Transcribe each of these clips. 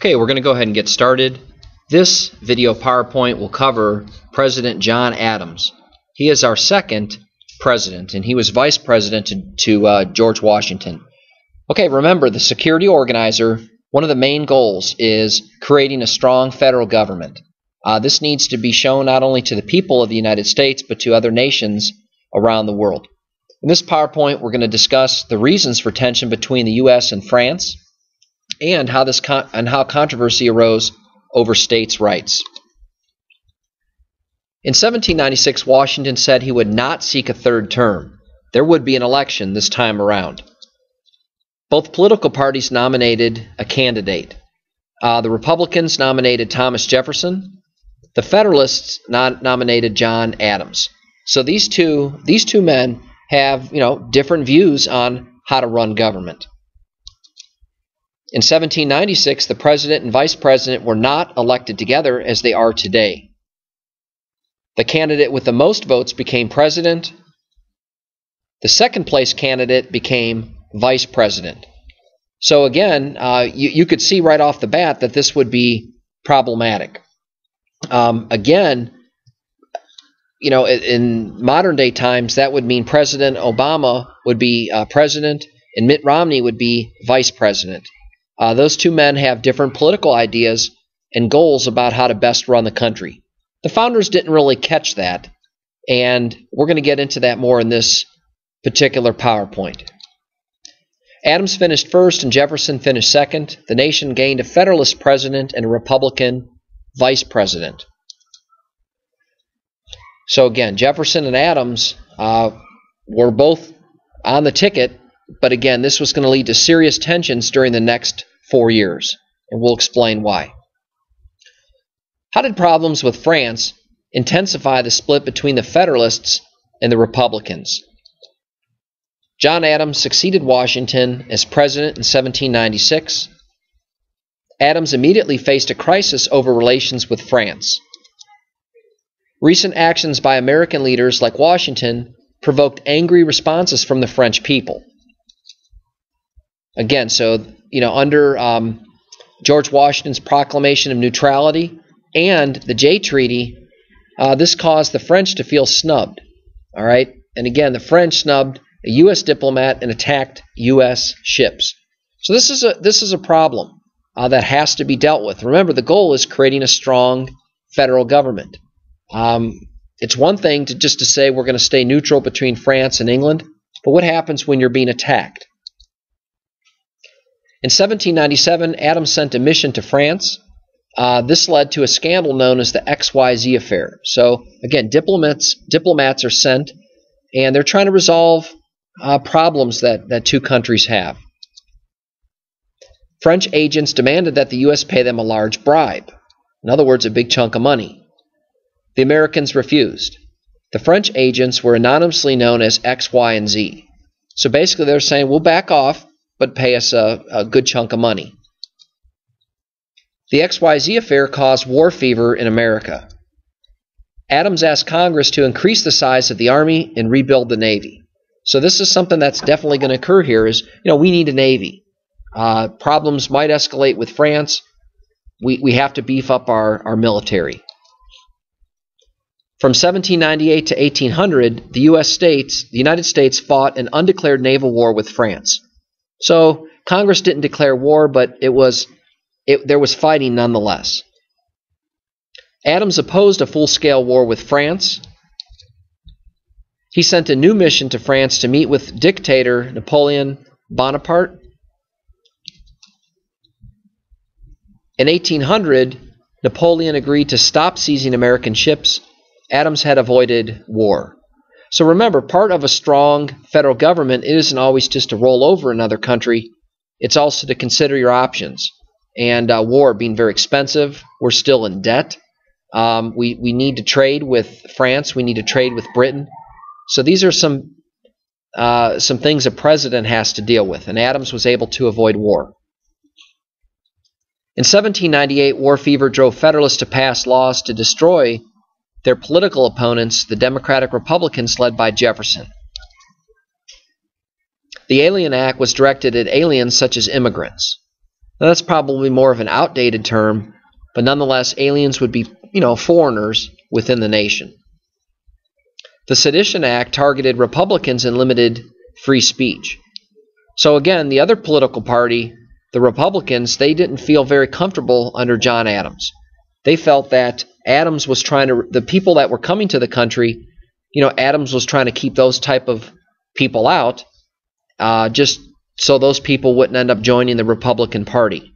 Okay, we're going to go ahead and get started. This video PowerPoint will cover President John Adams. He is our second president, and he was vice president to George Washington. Okay, remember, the security organizer, one of the main goals is creating a strong federal government. This needs to be shown not only to the people of the United States, but to other nations around the world. In this PowerPoint, we're going to discuss the reasons for tension between the U.S. and France, and how controversy arose over states' rights. In 1796, Washington said he would not seek a third term. There would be an election this time around. Both political parties nominated a candidate. The Republicans nominated Thomas Jefferson. The Federalists nominated John Adams. So these two men have, different views on how to run government. In 1796, the president and vice president were not elected together as they are today. The candidate with the most votes became president. The second place candidate became vice president. So again, you could see right off the bat that this would be problematic. In modern day times, that would mean President Obama would be president and Mitt Romney would be vice president. Those two men have different political ideas and goals about how to best run the country. The founders didn't really catch that, and we're going to get into that more in this particular PowerPoint. Adams finished first and Jefferson finished second. The nation gained a Federalist president and a Republican vice president. So again, Jefferson and Adams were both on the ticket, but again, this was going to lead to serious tensions during the next 4 years, and we'll explain why. How did problems with France intensify the split between the Federalists and the Republicans? John Adams succeeded Washington as president in 1796. Adams immediately faced a crisis over relations with France. Recent actions by American leaders like Washington provoked angry responses from the French people. Again, under George Washington's proclamation of neutrality and the Jay Treaty, this caused the French to feel snubbed. All right, and again, the French snubbed a U.S. diplomat and attacked U.S. ships. So this is a problem that has to be dealt with. Remember, the goal is creating a strong federal government. It's one thing to say we're going to stay neutral between France and England, but what happens when you're being attacked? In 1797, Adams sent a mission to France. This led to a scandal known as the XYZ affair. So again, diplomats are sent, and they're trying to resolve problems that two countries have. French agents demanded that the U.S. pay them a large bribe. In other words, a big chunk of money. The Americans refused. The French agents were anonymously known as X, Y, and Z. So basically they're saying, we'll back off, but pay us a good chunk of money. The XYZ affair caused war fever in America. Adams asked Congress to increase the size of the Army and rebuild the Navy. So this is something that's definitely going to occur here is, we need a Navy. Problems might escalate with France. We have to beef up our military. From 1798 to 1800, the United States fought an undeclared naval war with France. So Congress didn't declare war, but there was fighting nonetheless. Adams opposed a full-scale war with France. He sent a new mission to France to meet with dictator Napoleon Bonaparte. In 1800, Napoleon agreed to stop seizing American ships. Adams had avoided war. So remember, part of a strong federal government isn't always just to roll over another country. It's also to consider your options. And war being very expensive, we're still in debt. We need to trade with France. We need to trade with Britain. So these are some things a president has to deal with, and Adams was able to avoid war. In 1798, war fever drove Federalists to pass laws to destroy their political opponents, the Democratic Republicans led by Jefferson. The Alien Act was directed at aliens such as immigrants. Now, that's probably more of an outdated term, but nonetheless, aliens would be, foreigners within the nation. The Sedition Act targeted Republicans and limited free speech. So again, the other political party, the Republicans, they didn't feel very comfortable under John Adams. They felt that Adams was the people that were coming to the country, Adams was trying to keep those type of people out, just so those people wouldn't end up joining the Republican Party.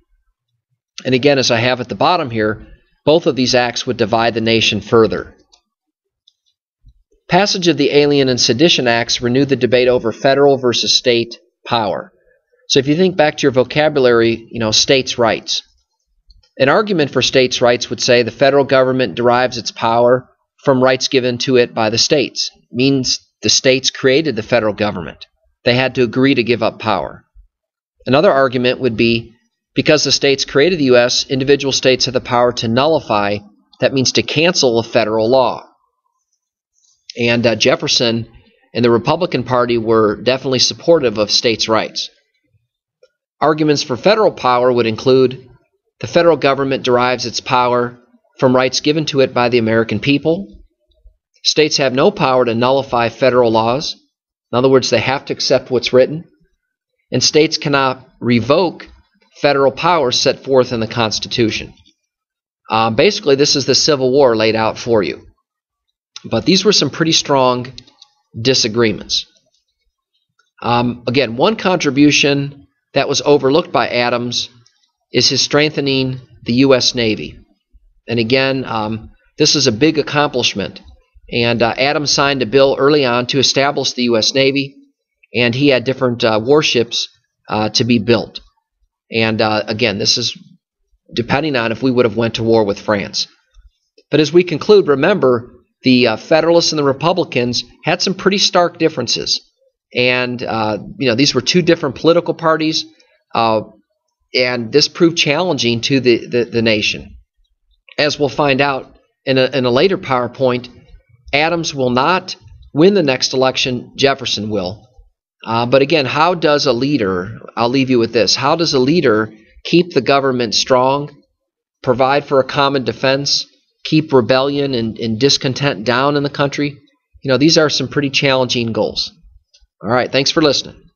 And again, as I have at the bottom here, both of these acts would divide the nation further. Passage of the Alien and Sedition Acts renewed the debate over federal versus state power. So if you think back to your vocabulary, states' rights. An argument for states' rights would say the federal government derives its power from rights given to it by the states. It means the states created the federal government. They had to agree to give up power. Another argument would be because the states created the U.S., individual states have the power to nullify, that means to cancel a federal law. And Jefferson and the Republican Party were definitely supportive of states' rights. Arguments for federal power would include the federal government derives its power from rights given to it by the American people. States have no power to nullify federal laws. In other words, they have to accept what's written. And states cannot revoke federal powers set forth in the Constitution. Basically, this is the Civil War laid out for you. But these were some pretty strong disagreements. Again, one contribution that was overlooked by Adams is his strengthening the U.S. Navy. And again, this is a big accomplishment. And Adams signed a bill early on to establish the U.S. Navy, and he had different warships to be built. And again, this is depending on if we would have went to war with France. But as we conclude, remember, the Federalists and the Republicans had some pretty stark differences. And, these were two different political parties, and this proved challenging to the nation. As we'll find out in a later PowerPoint, Adams will not win the next election, Jefferson will. But again, how does a leader, I'll leave you with this, how does a leader keep the government strong, provide for a common defense, keep rebellion and discontent down in the country? These are some pretty challenging goals. All right, thanks for listening.